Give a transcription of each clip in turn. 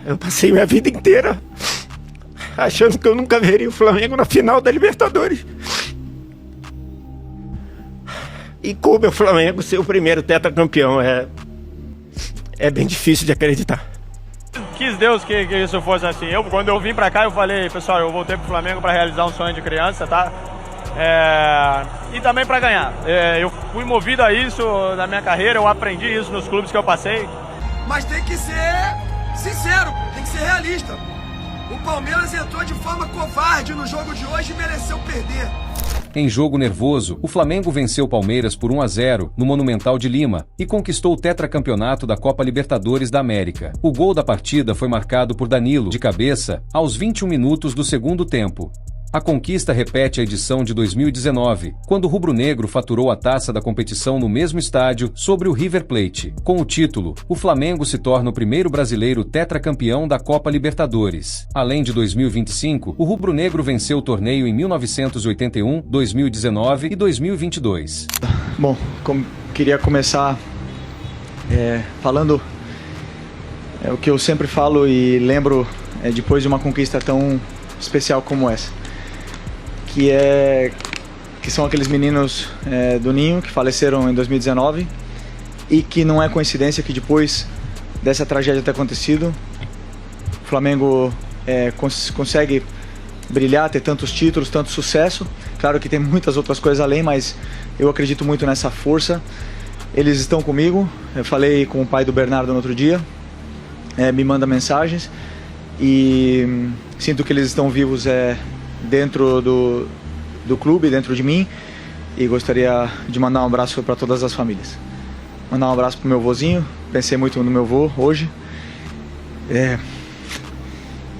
Eu passei minha vida inteira achando que eu nunca veria o Flamengo na final da Libertadores. E coube o Flamengo ser o primeiro tetracampeão. É bem difícil de acreditar. Quis Deus que isso fosse assim. Quando eu vim pra cá, eu falei, pessoal, eu voltei pro Flamengo pra realizar um sonho de criança, tá? E também pra ganhar. Eu fui movido a isso na minha carreira, eu aprendi isso nos clubes que eu passei. Mas tem que ser sincero, tem que ser realista. O Palmeiras entrou de forma covarde no jogo de hoje e mereceu perder. Em jogo nervoso, o Flamengo venceu o Palmeiras por 1-0 no Monumental de Lima e conquistou o tetracampeonato da Copa Libertadores da América. O gol da partida foi marcado por Danilo, de cabeça, aos 21 minutos do segundo tempo. A conquista repete a edição de 2019, quando o rubro-negro faturou a taça da competição no mesmo estádio sobre o River Plate. Com o título, o Flamengo se torna o primeiro brasileiro tetracampeão da Copa Libertadores. Além de 2025, o rubro-negro venceu o torneio em 1981, 2019 e 2022. Bom, queria começar falando o que eu sempre falo e lembro depois de uma conquista tão especial como essa. Que são aqueles meninos do Ninho que faleceram em 2019 e que não é coincidência que depois dessa tragédia ter acontecido, o Flamengo consegue brilhar, ter tantos títulos, tanto sucesso. Claro que tem muitas outras coisas além, mas eu acredito muito nessa força. Eles estão comigo, eu falei com o pai do Bernardo no outro dia, me manda mensagens e sinto que eles estão vivos dentro do clube, dentro de mim, e gostaria de mandar um abraço para todas as famílias. Mandar um abraço pro meu vozinho, pensei muito no meu vô hoje.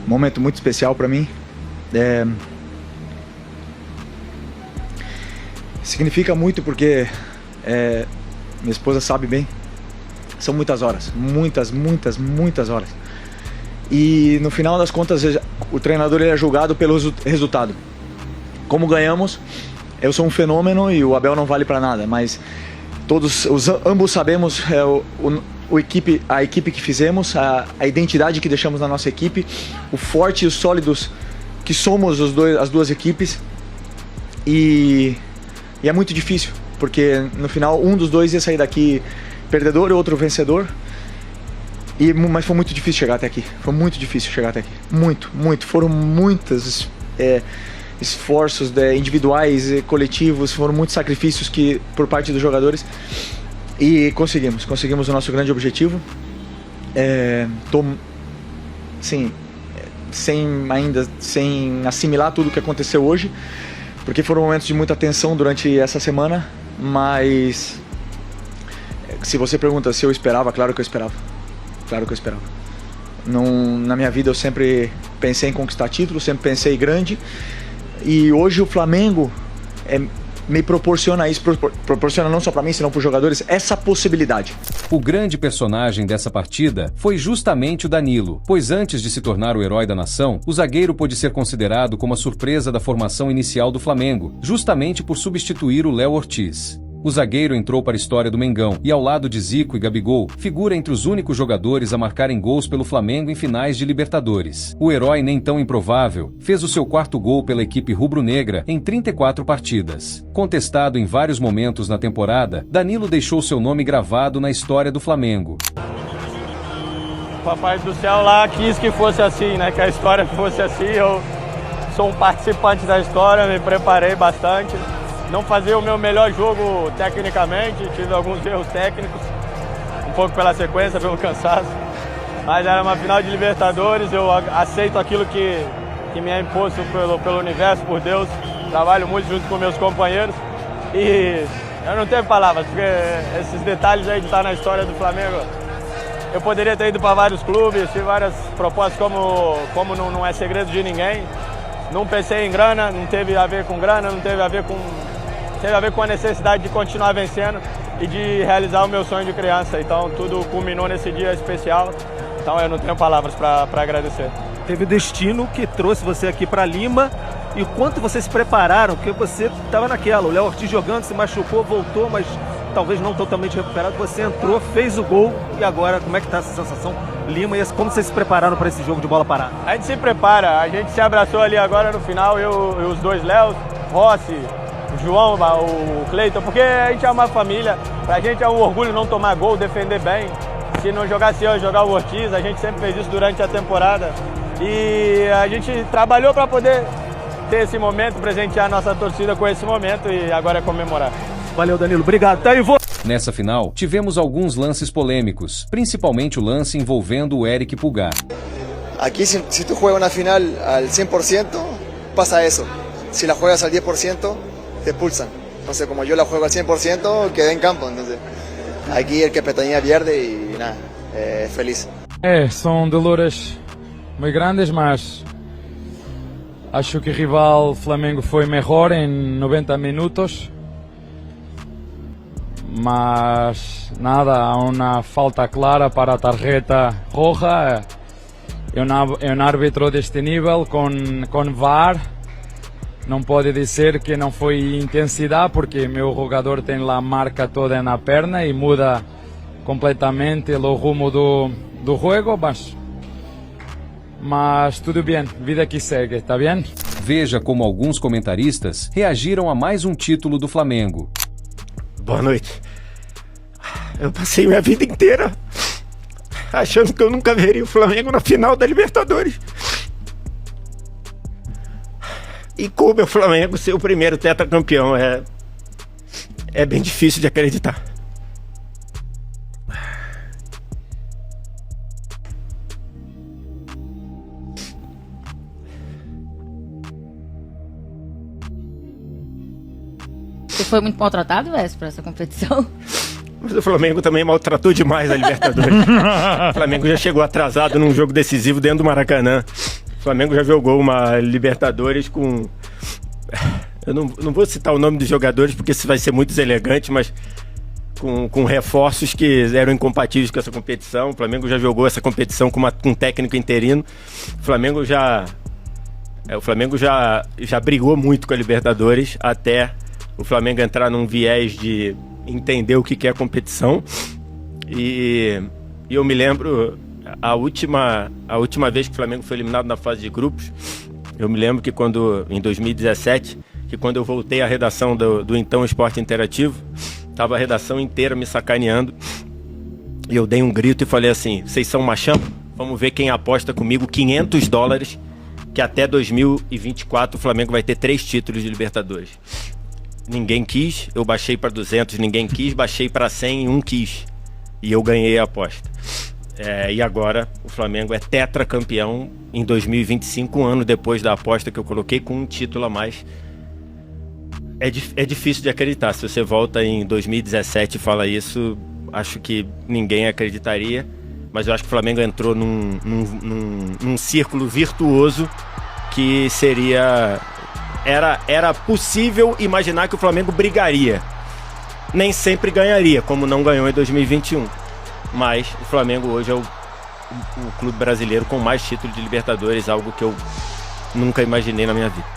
Um momento muito especial para mim. Significa muito porque minha esposa sabe bem, são muitas horas, muitas horas. E no final das contas, o treinador é julgado pelo resultado. Como ganhamos, eu sou um fenômeno e o Abel não vale para nada, mas ambos sabemos a equipe que fizemos, a identidade que deixamos na nossa equipe, o forte e os sólidos que somos as duas equipes. E é muito difícil, porque no final um dos dois ia sair daqui perdedor e outro vencedor. Mas foi muito difícil chegar até aqui. Foi muito difícil chegar até aqui. Muito. Foram muitos esforços individuais e coletivos. Foram muitos sacrifícios por parte dos jogadores. E conseguimos o nosso grande objetivo. Sem assimilar tudo o que aconteceu hoje, porque foram momentos de muita tensão durante essa semana. Mas se você pergunta se eu esperava, claro que eu esperava. Na minha vida eu sempre pensei em conquistar títulos, sempre pensei grande. E hoje o Flamengo me proporciona isso, proporciona não só para mim, senão para os jogadores, essa possibilidade. O grande personagem dessa partida foi justamente o Danilo, pois antes de se tornar o herói da nação, o zagueiro pôde ser considerado como a surpresa da formação inicial do Flamengo, justamente por substituir o Léo Ortiz. O zagueiro entrou para a história do Mengão e, ao lado de Zico e Gabigol, figura entre os únicos jogadores a marcarem gols pelo Flamengo em finais de Libertadores. O herói nem tão improvável fez o seu quarto gol pela equipe rubro-negra em 34 partidas. Contestado em vários momentos na temporada, Danilo deixou seu nome gravado na história do Flamengo. O Papai do Céu lá quis que fosse assim, né? Que a história fosse assim. Eu sou um participante da história, me preparei bastante. Não fazer o meu melhor jogo tecnicamente, tive alguns erros técnicos, um pouco pela sequência, pelo cansaço. Mas era uma final de Libertadores, eu aceito aquilo que me é imposto pelo universo, por Deus. Trabalho muito junto com meus companheiros e eu não tenho palavras, porque esses detalhes aí de estar na história do Flamengo, eu poderia ter ido para vários clubes, tive várias propostas, como não é segredo de ninguém. Não pensei em grana, não teve a ver com grana, não teve a ver com a necessidade de continuar vencendo e de realizar o meu sonho de criança. Então tudo culminou nesse dia especial. Então eu não tenho palavras para agradecer. Teve o destino que trouxe você aqui para Lima e o quanto vocês se prepararam, porque você estava naquela, o Léo Ortiz jogando, se machucou, voltou, mas talvez não totalmente recuperado. Você entrou, fez o gol e agora como é que está essa sensação Lima. E como vocês se prepararam para esse jogo de bola parada? A gente se prepara, a gente se abraçou ali agora no final, eu e os dois Léos, Rossi, o João, o Cleiton, porque a gente é uma família, pra gente é um orgulho não tomar gol, defender bem. Se não jogasse eu, jogar o Ortiz, a gente sempre fez isso durante a temporada. E a gente trabalhou para poder ter esse momento, presentear a nossa torcida com esse momento e agora é comemorar. Valeu, Danilo. Obrigado. Tá aí, Nessa final, tivemos alguns lances polêmicos, principalmente o lance envolvendo o Eric Pulgar. Aquí si tú juegas una final al 100%, pasa eso. Si la juegas al 10%, te expulsan. Entonces, como yo la juego al 100%, quedé en campo. Entonces, aquí el que pestañea pierde y nada, feliz. São dolores muito grandes, mas acho que o rival Flamengo foi melhor em 90 minutos. Mas nada, há uma falta clara para a tarjeta roja. É um árbitro deste nível com VAR. Não pode dizer que não foi intensidade, porque meu jogador tem lá a marca toda na perna e muda completamente o rumo do jogo, mas tudo bem, vida que segue, tá bem? Veja como alguns comentaristas reagiram a mais um título do Flamengo. Boa noite. Eu passei minha vida inteira achando que eu nunca veria o Flamengo na final da Libertadores. E coube o Flamengo ser o primeiro tetracampeão. É bem difícil de acreditar. Você foi muito maltratado, Wes, para essa competição? Mas o Flamengo também maltratou demais a Libertadores. O Flamengo já chegou atrasado num jogo decisivo dentro do Maracanã. O Flamengo já jogou uma Libertadores com... Eu não vou citar o nome dos jogadores porque isso vai ser muito deselegante, mas com reforços que eram incompatíveis com essa competição. O Flamengo já jogou essa competição com um técnico interino. O Flamengo já brigou muito com a Libertadores até o Flamengo entrar num viés de entender o que é a competição. E eu me lembro a última vez que o Flamengo foi eliminado na fase de grupos. Eu me lembro que em 2017, quando eu voltei à redação do então Esporte Interativo, estava a redação inteira me sacaneando e eu dei um grito e falei assim: vocês são machão? Vamos ver quem aposta comigo $500 que até 2024 o Flamengo vai ter 3 títulos de Libertadores. Ninguém quis, eu baixei para 200, ninguém quis, baixei para 100 e um quis. E eu ganhei a aposta. E agora o Flamengo é tetracampeão em 2025, um ano depois da aposta que eu coloquei, com um título a mais. É difícil de acreditar. Se você volta em 2017 e fala isso, acho que ninguém acreditaria. Mas eu acho que o Flamengo entrou num círculo virtuoso que seria... Era possível imaginar que o Flamengo brigaria. Nem sempre ganharia, como não ganhou em 2021. Mas o Flamengo hoje é o clube brasileiro com mais títulos de Libertadores, algo que eu nunca imaginei na minha vida.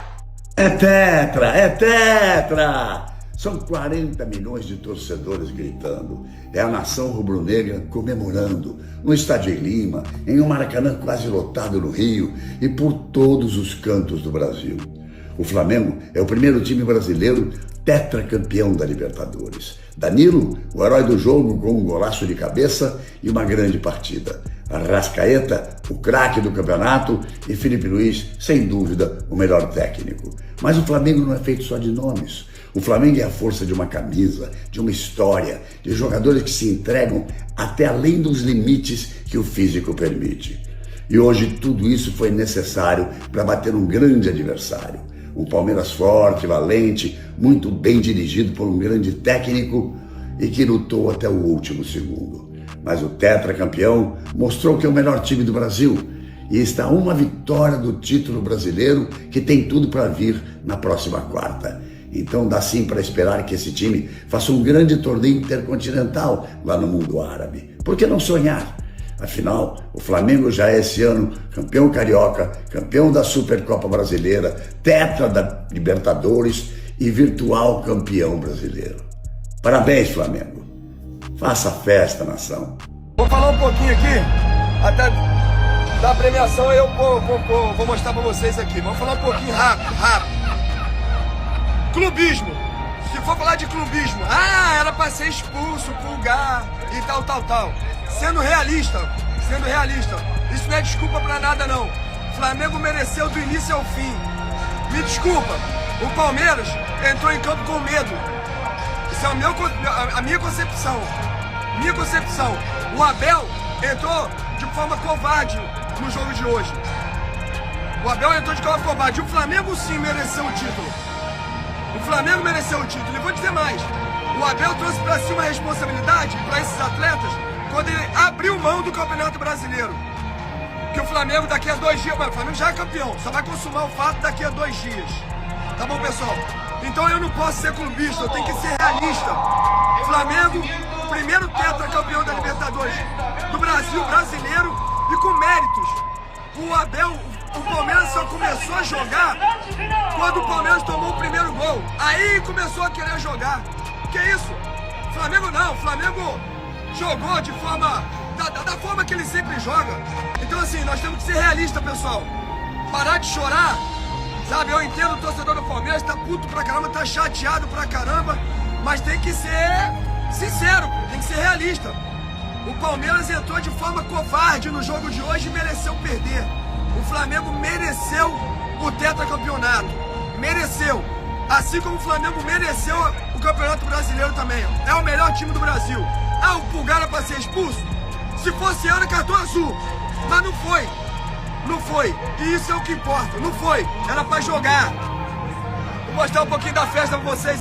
É tetra! É tetra! São 40 milhões de torcedores gritando. É a nação rubro-negra comemorando. No estádio em Lima, em um Maracanã quase lotado no Rio e por todos os cantos do Brasil. O Flamengo é o primeiro time brasileiro tetracampeão da Libertadores. Danilo, o herói do jogo, com um golaço de cabeça e uma grande partida. Arrascaeta, o craque do campeonato, e Felipe Luiz, sem dúvida, o melhor técnico. Mas o Flamengo não é feito só de nomes. O Flamengo é a força de uma camisa, de uma história, de jogadores que se entregam até além dos limites que o físico permite. E hoje tudo isso foi necessário para bater um grande adversário. Um Palmeiras forte, valente, muito bem dirigido por um grande técnico e que lutou até o último segundo. Mas o tetracampeão mostrou que é o melhor time do Brasil e está a uma vitória do título brasileiro, que tem tudo para vir na próxima quarta. Então dá sim para esperar que esse time faça um grande torneio intercontinental lá no mundo árabe. Por que não sonhar? Afinal, o Flamengo já é esse ano campeão carioca, campeão da Supercopa Brasileira, tetra da Libertadores e virtual campeão brasileiro. Parabéns, Flamengo. Faça festa, nação. Vou falar um pouquinho aqui até da premiação eu vou mostrar pra vocês aqui. Vamos falar um pouquinho rápido. Clubismo. Se for falar de clubismo, era pra ser expulso, Pulgar e tal. Sendo realista, isso não é desculpa pra nada não. Flamengo mereceu do início ao fim. Me desculpa, o Palmeiras entrou em campo com medo. Isso é a minha concepção. O Abel entrou de forma covarde no jogo de hoje. E o Flamengo sim mereceu o título. E vou dizer mais. O Abel trouxe pra si uma responsabilidade para esses atletas quando ele abriu mão do Campeonato Brasileiro. Que o Flamengo daqui a 2 dias... Mas o Flamengo já é campeão. Só vai consumar o fato daqui a 2 dias. Tá bom, pessoal? Então eu não posso ser clubista. Eu tenho que ser realista. Flamengo, primeiro tetracampeão da Libertadores do Brasil, brasileiro e com méritos. O Palmeiras só começou a jogar quando o Palmeiras tomou o primeiro gol. Aí começou a querer jogar. Que isso? Flamengo não. Flamengo jogou de forma... Da forma que ele sempre joga. Então assim, nós temos que ser realistas, pessoal. Parar de chorar. Sabe, eu entendo o torcedor do Palmeiras, tá puto pra caramba, tá chateado pra caramba. Mas tem que ser sincero, tem que ser realista. O Palmeiras entrou de forma covarde no jogo de hoje e mereceu perder. O Flamengo mereceu o tetracampeonato. Mereceu. Assim como o Flamengo mereceu o Campeonato Brasileiro também. É o melhor time do Brasil. O Pulgar era pra ser expulso? Se fosse era cartão azul. Mas não foi. Não foi. E isso é o que importa. Não foi. Era pra jogar. Vou mostrar um pouquinho da festa pra vocês.